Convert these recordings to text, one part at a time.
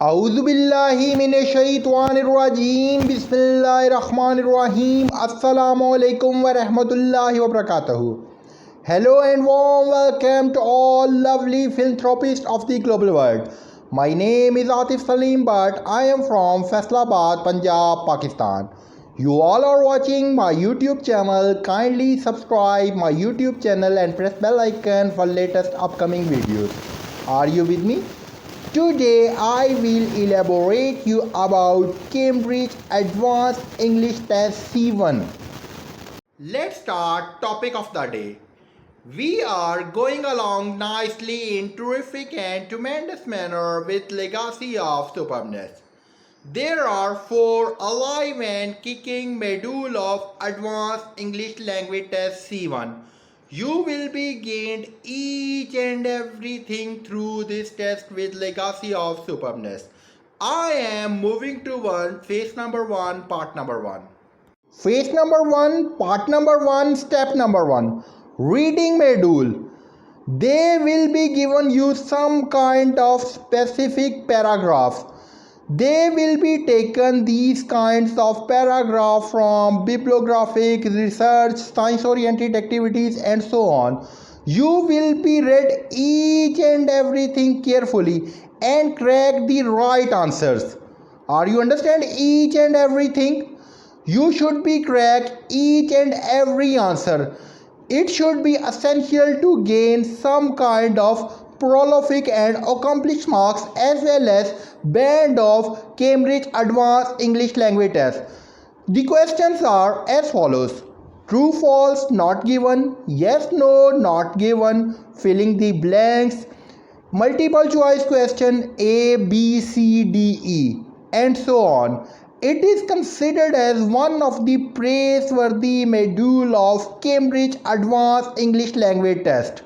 Auzubillahi minashaitanirrajim. Bismillahirrahmanirrahim. Assalamu alaikum wa rahmatullahi wa barakatuhu. Hello and warm welcome to all lovely philanthropists of the global world. My name is Atif Saleem, but I am from Faisalabad, Punjab, Pakistan. You all are watching my YouTube channel. Kindly subscribe my YouTube channel and press bell icon for latest upcoming videos. Are you with me? Today I will elaborate you about Cambridge Advanced English Test C1. Let's start topic of the day. We are going along nicely in terrific and tremendous manner with legacy of superbness. There are 4 alive and kicking module of Advanced English Language Test C1. You will be gained each and everything through this test with legacy of superbness. I am moving to phase number 1, part number 1. Phase number 1, part number 1, step number 1. Reading module. They will be given you some kind of specific paragraphs. They will be taken these kinds of paragraphs from bibliographic, research, science-oriented activities and so on. You will be read each and everything carefully and crack the right answers. Are you understand each and everything? You should be crack each and every answer. It should be essential to gain some kind of prolific and accomplished marks as well as band of Cambridge Advanced English Language Test. The questions are as follows: true, false, not given, yes, no, not given, filling the blanks, multiple choice question A, B, C, D, E, and so on. It is considered as one of the praiseworthy module of Cambridge Advanced English Language Test.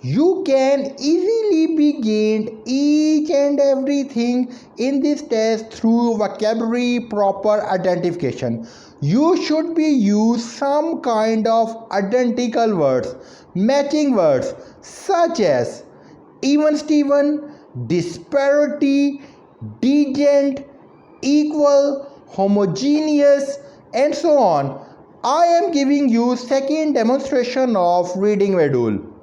You can easily be gained each and everything in this test through vocabulary proper identification. You should be use some kind of identical words, matching words such as even Steven, disparity, digent, equal, homogeneous, and so on. I am giving you second demonstration of reading module.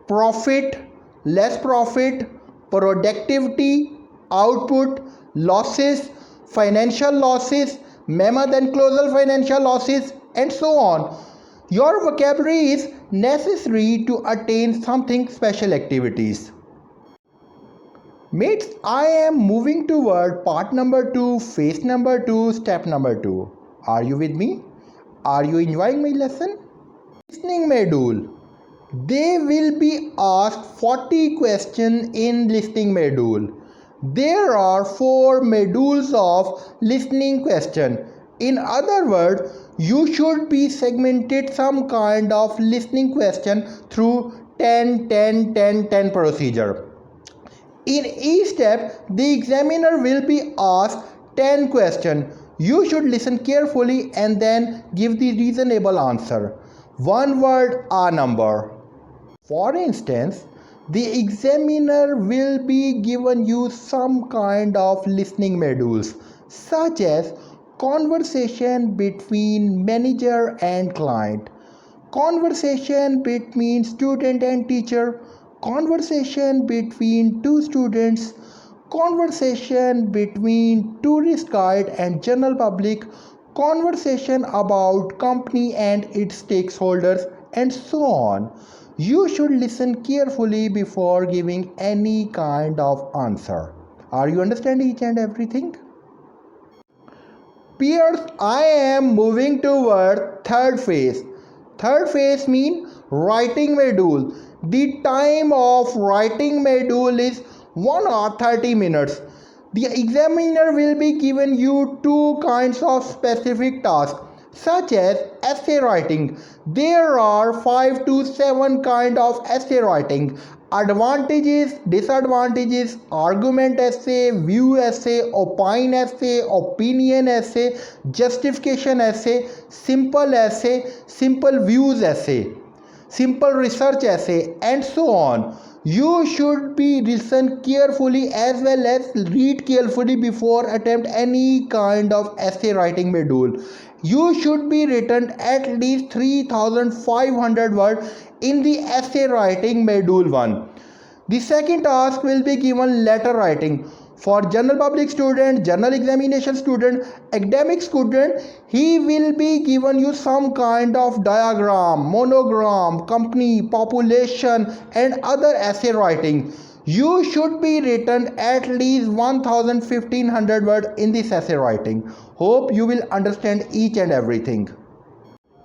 Profit, less profit, productivity, output, losses, financial losses, mammoth and colossal financial losses, and so on. Your vocabulary is necessary to attain something special activities. Mates, I am moving toward part number 2, phase number 2, step number 2. Are you with me? Are you enjoying my lesson? Listening module. They will be asked 40 questions in listening module. There are 4 modules of listening question. In other words, you should be segmented some kind of listening question through 10 procedure. In each step, the examiner will be asked 10 questions. You should listen carefully and then give the reasonable answer. One word, a number. For instance, the examiner will be given you some kind of listening modules such as conversation between manager and client, conversation between student and teacher, conversation between two students, conversation between tourist guide and general public, conversation about company and its stakeholders, and so on. You should listen carefully before giving any kind of answer. Are you understanding each and everything? Peers, I am moving toward third phase. Third phase means writing module. The time of writing module is 1 hour 30 minutes. The examiner will be given you 2 kinds of specific tasks such as essay writing. There are 5 to 7 kind of essay writing: advantages, disadvantages, argument essay, view essay, opine essay, opinion essay, justification essay, simple views essay, simple research essay, and so on. You should be listen carefully as well as read carefully before attempt any kind of essay writing module. You should be written at least 3500 words in the essay writing module 1. The second task will be given letter writing. For general public student, general examination student, academic student, he will be given you some kind of diagram, monogram, company, population and other essay writing. You should be written at least 1500 words in this essay writing. Hope you will understand each and everything.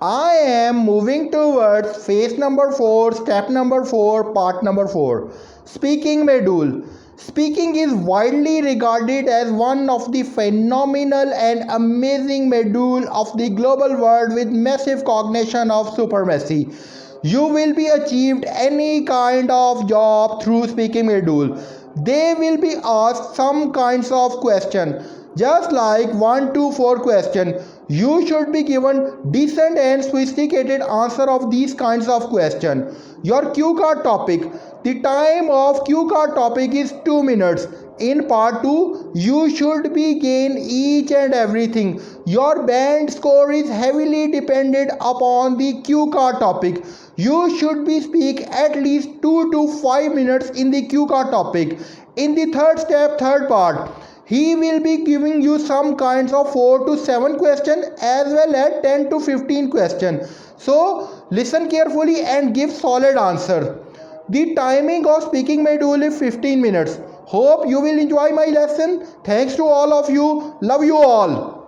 I am moving towards phase number 4, step number 4, part number 4. Speaking module. Speaking is widely regarded as one of the phenomenal and amazing module of the global world with massive cognition of supremacy. You will be achieved any kind of job through speaking module. They will be asked some kinds of question, just like 1 to 4 question. You should be given decent and sophisticated answer of these kinds of question. Your cue card topic. The time of cue card topic is 2 minutes. In part 2, you should be gain each and everything. Your band score is heavily dependent upon the cue card topic. You should be speak at least 2 to 5 minutes in the cue card topic. In the third step, third part, he will be giving you some kinds of 4 to 7 question as well as 10 to 15 question. So listen carefully and give solid answer. The timing of speaking module is 15 minutes. Hope you will enjoy my lesson. Thanks to all of you. Love you all.